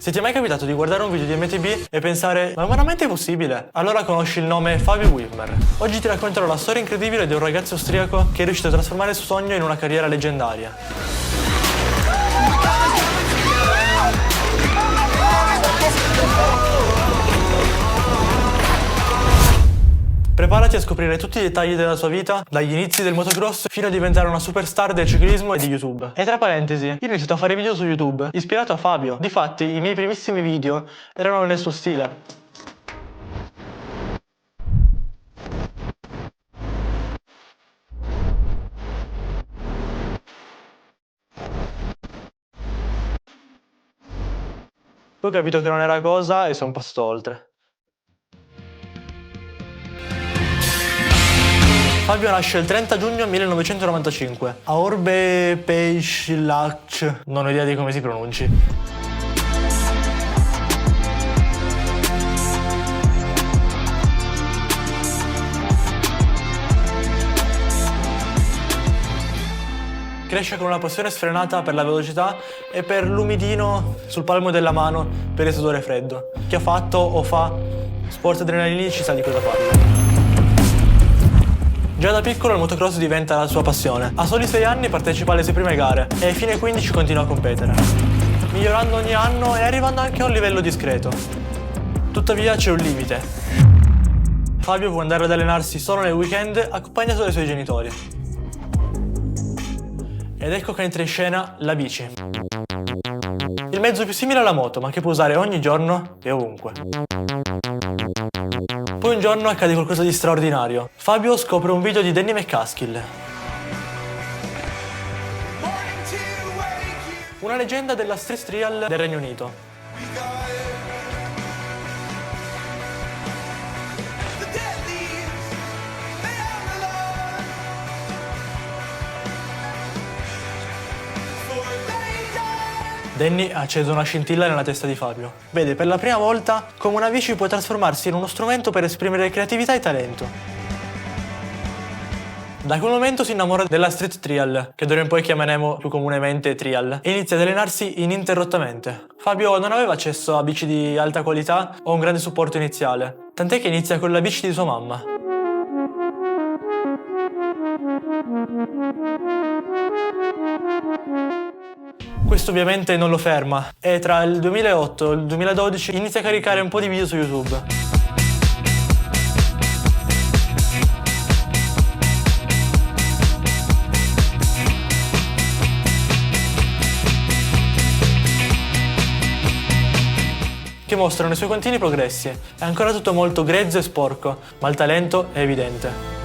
Se ti è mai capitato di guardare un video di MTB e pensare ma è veramente possibile? Allora conosci il nome Fabio Wimmer. Oggi ti racconterò la storia incredibile di un ragazzo austriaco che è riuscito a trasformare il suo sogno in una carriera leggendaria. Preparati a scoprire tutti i dettagli della sua vita, dagli inizi del motocross fino a diventare una superstar del ciclismo e di YouTube. E tra parentesi, io ho iniziato a fare video su YouTube ispirato a Fabio. Difatti, i miei primissimi video erano nel suo stile. Poi ho capito che non era cosa e sono passato oltre. Fabio nasce il 30 giugno 1995 a Orbe Peischlach, non ho idea di come si pronunci. Cresce con una passione sfrenata per la velocità e per l'umidino sul palmo della mano per il sudore freddo. Chi ha fatto o fa sport adrenalinici sa di cosa parlo. Già da piccolo il motocross diventa la sua passione. A soli 6 anni partecipa alle sue prime gare e ai fine 15 continua a competere, migliorando ogni anno e arrivando anche a un livello discreto. Tuttavia c'è un limite. Fabio può andare ad allenarsi solo nel weekend accompagnato dai suoi genitori. Ed ecco che entra in scena la bici. Il mezzo più simile alla moto, ma che può usare ogni giorno e ovunque. Poi un giorno accade qualcosa di straordinario. Fabio scopre un video di Danny McCaskill, una leggenda della street trial del Regno Unito. Danny ha acceso una scintilla nella testa di Fabio. Vede per la prima volta come una bici può trasformarsi in uno strumento per esprimere creatività e talento. Da quel momento si innamora della street trial, che d'ora in poi chiameremo più comunemente trial, e inizia ad allenarsi ininterrottamente. Fabio non aveva accesso a bici di alta qualità o un grande supporto iniziale, tant'è che inizia con la bici di sua mamma. Questo ovviamente non lo ferma e tra il 2008 e il 2012 inizia a caricare un po' di video su YouTube. Che mostrano i suoi continui progressi. È ancora tutto molto grezzo e sporco, ma il talento è evidente.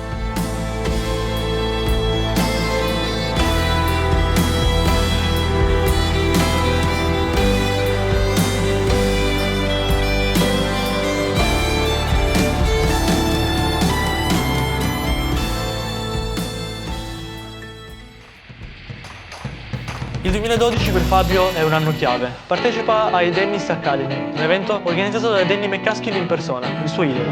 Il 2012 per Fabio è un anno chiave. Partecipa ai Dennis Academy, un evento organizzato da Danny McCaskill in persona, il suo idolo.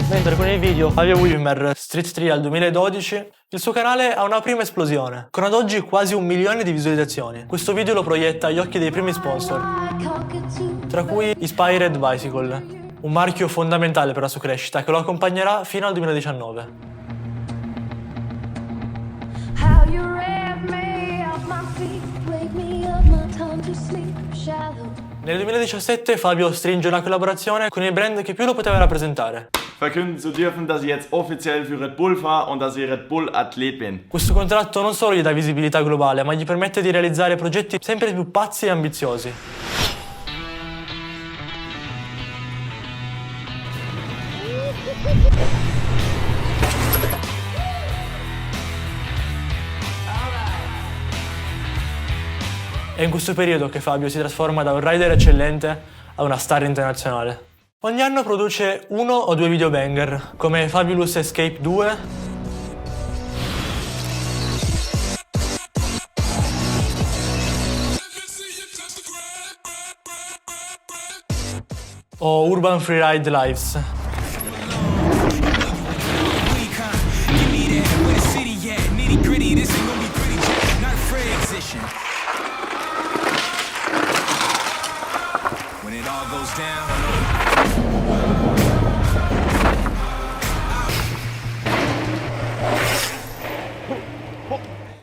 Mentre con il video Fabio Wimmer Street Trial 2012, il suo canale ha una prima esplosione, con ad oggi quasi 1 milione di visualizzazioni. Questo video lo proietta agli occhi dei primi sponsor, tra cui Inspired Bicycle, un marchio fondamentale per la sua crescita che lo accompagnerà fino al 2019. Nel 2017 Fabio stringe una collaborazione con il brand che più lo poteva rappresentare. Verkünden zu dürfen, dass ich jetzt offiziell für Red Bull fahre und dass ich Red Bull Athlet bin. Questo contratto non solo gli dà visibilità globale, ma gli permette di realizzare progetti sempre più pazzi e ambiziosi. È in questo periodo che Fabio si trasforma da un rider eccellente a una star internazionale. Ogni anno produce 1 o 2 video banger, come Fabulous Escape 2, o Urban Freeride Lives.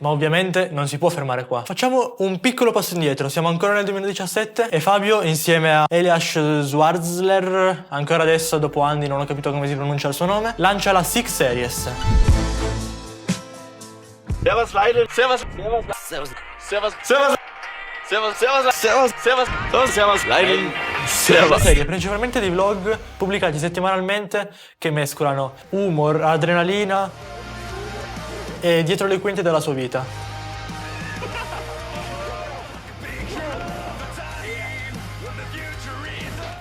Ma ovviamente non si può fermare qua. Facciamo un piccolo passo indietro, siamo ancora nel 2017 e Fabio insieme a Elias Schwarzler, ancora adesso dopo anni non ho capito come si pronuncia il suo nome, lancia la Six Series. Servus Leute, servus, servus, servus, servus, servus, servus, servus, servus, servus, servus, Leute, Una servus. serie principalmente di vlog pubblicati settimanalmente che mescolano humor, adrenalina e dietro le quinte della sua vita.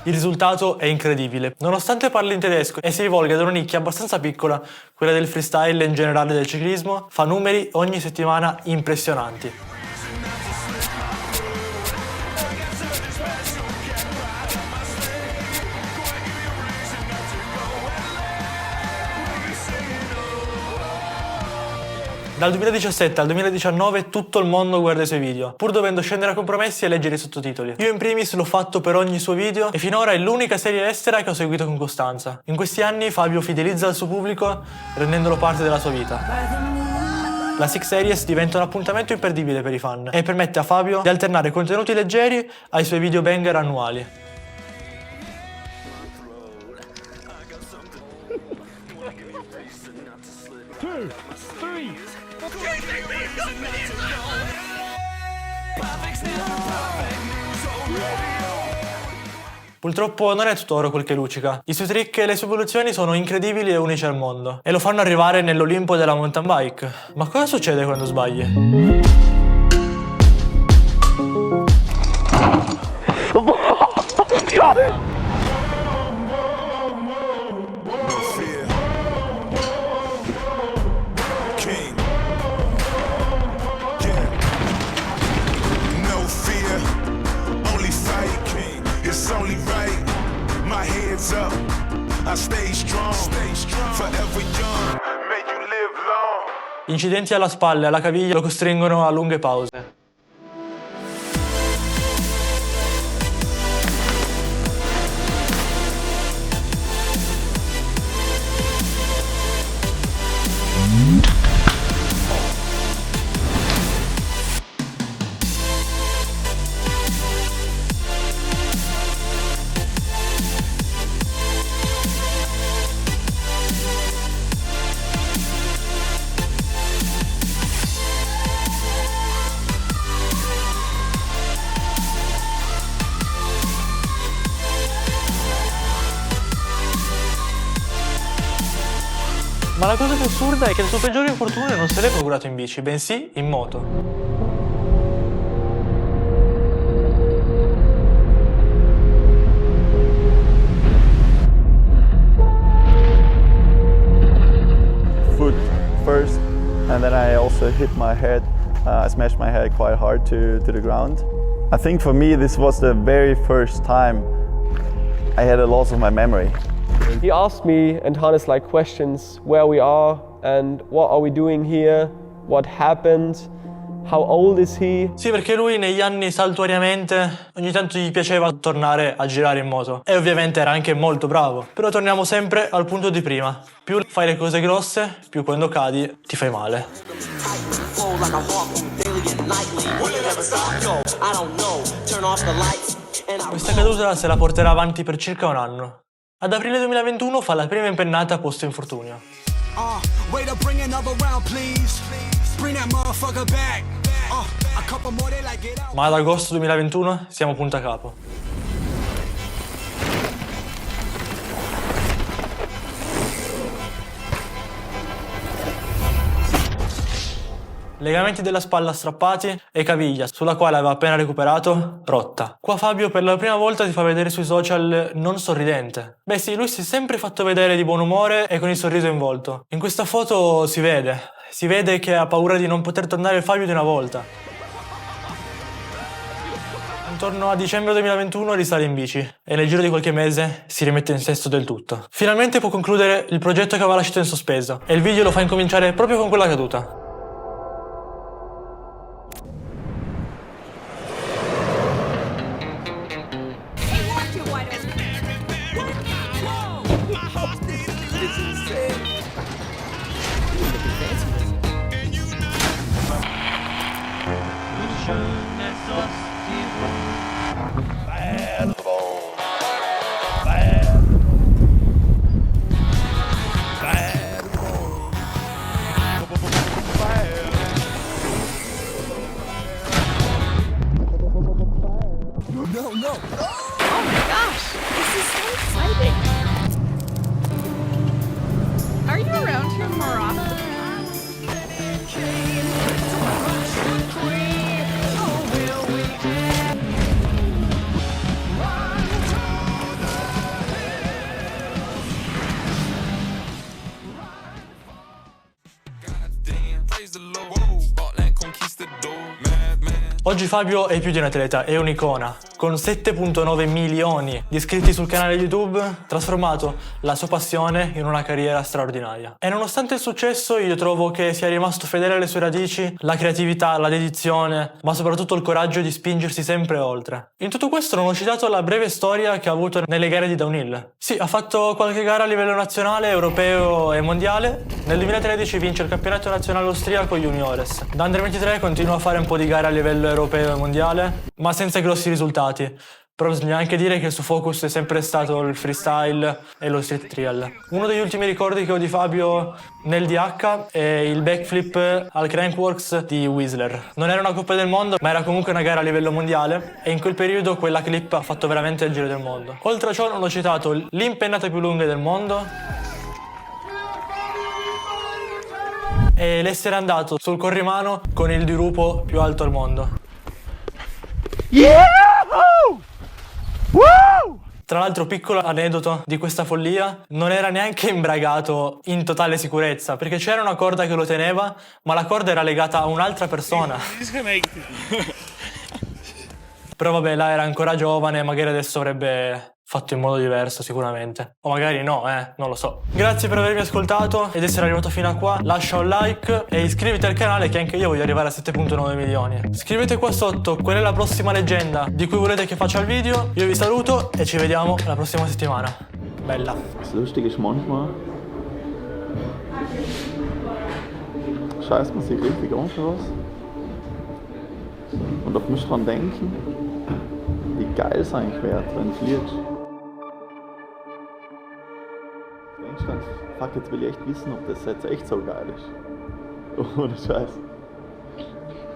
Il risultato è incredibile. Nonostante parli in tedesco e si rivolga ad una nicchia abbastanza piccola, quella del freestyle e in generale del ciclismo, fa numeri ogni settimana impressionanti. Dal 2017 al 2019 tutto il mondo guarda i suoi video, pur dovendo scendere a compromessi e leggere i sottotitoli. Io in primis l'ho fatto per ogni suo video e finora è l'unica serie estera che ho seguito con costanza. In questi anni Fabio fidelizza il suo pubblico rendendolo parte della sua vita. La Six Series diventa un appuntamento imperdibile per i fan e permette a Fabio di alternare contenuti leggeri ai suoi video banger annuali. Purtroppo non è tutto oro quel che luccica. I suoi trick e le sue evoluzioni sono incredibili e unici al mondo e lo fanno arrivare nell'Olimpo della mountain bike. Ma cosa succede quando sbagli? King. Yeah. No fear, only fight, King. It's only right. My head's up. I stay strong. Forever young. May you live long. Incidenti alla spalla e alla caviglia lo costringono a lunghe pause. Ma la cosa più assurda è che il suo peggiore infortunio non se l'è procurato in bici, bensì in moto. Foot first, and then I also hit my head. I smashed my head quite hard to the ground. I think for me this was the very first time I had a loss of my memory. He asked me and Hannes like questions, where we are and what are we doing here, what happened, how old is he? Sì, perché lui negli anni saltuariamente ogni tanto gli piaceva tornare a girare in moto e ovviamente era anche molto bravo. Però torniamo sempre al punto di prima. Più fai le cose grosse, più quando cadi ti fai male. Questa caduta se la porterà avanti per circa un anno. Ad aprile 2021 fa la prima impennata post infortunio. Ma ad agosto 2021 siamo punta a capo. Legamenti della spalla strappati e caviglia, sulla quale aveva appena recuperato, rotta. Qua Fabio per la prima volta si fa vedere sui social non sorridente. Beh sì, lui si è sempre fatto vedere di buon umore e con il sorriso in volto. In questa foto si vede che ha paura di non poter tornare il Fabio di una volta. Intorno a dicembre 2021 risale in bici e nel giro di qualche mese si rimette in sesto del tutto. Finalmente può concludere il progetto che aveva lasciato in sospeso e il video lo fa incominciare proprio con quella caduta. praise the Lord. Bartland conquistador, madman. Oggi Fabio è più di un atleta, è un'icona. Con 7,9 milioni di iscritti sul canale YouTube, ha trasformato la sua passione in una carriera straordinaria. E nonostante il successo, io trovo che sia rimasto fedele alle sue radici, la creatività, la dedizione, ma soprattutto il coraggio di spingersi sempre oltre. In tutto questo non ho citato la breve storia che ha avuto nelle gare di downhill. Sì, ha fatto qualche gara a livello nazionale, europeo e mondiale. Nel 2013 vince il campionato nazionale austriaco juniores. Da Under 23 continua a fare un po' di gare a livello europeo e mondiale, ma senza grossi risultati. Però bisogna anche dire che il suo focus è sempre stato il freestyle e lo street trial. Uno degli ultimi ricordi che ho di Fabio nel DH è il backflip al Crankworx di Whistler. Non era una Coppa del Mondo, ma era comunque una gara a livello mondiale e in quel periodo quella clip ha fatto veramente il giro del mondo. Oltre a ciò non ho citato l'impennata più lunga del mondo e l'essere andato sul corrimano con il dirupo più alto al mondo. Tra l'altro, piccolo aneddoto di questa follia, non era neanche imbragato in totale sicurezza, perché c'era una corda che lo teneva, ma la corda era legata a un'altra persona. Però vabbè, là era ancora giovane, magari adesso avrebbe fatto in modo diverso sicuramente. O magari no, non lo so. Grazie per avermi ascoltato ed essere arrivato fino a qua. Lascia un like e iscriviti al canale che anche io voglio arrivare a 7,9 milioni. Scrivete qua sotto qual è la prossima leggenda di cui volete che faccia il video. Io vi saluto e ci vediamo la prossima settimana. Bella. Das Lustige ist manchmal, scheißt man sich richtig an für was und darf nicht dran denken, wie geil es eigentlich wäre, wenn du fliegst. Du denkst dann, fuck, jetzt will ich echt wissen, ob das jetzt echt so geil ist. Ohne Scheiß.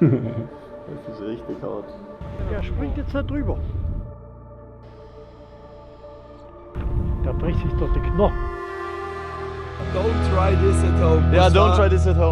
Das ist richtig hart. Der springt jetzt da drüber. Der bricht sich dort den Knochen. Don't try this at home. Ja, don't try this at home.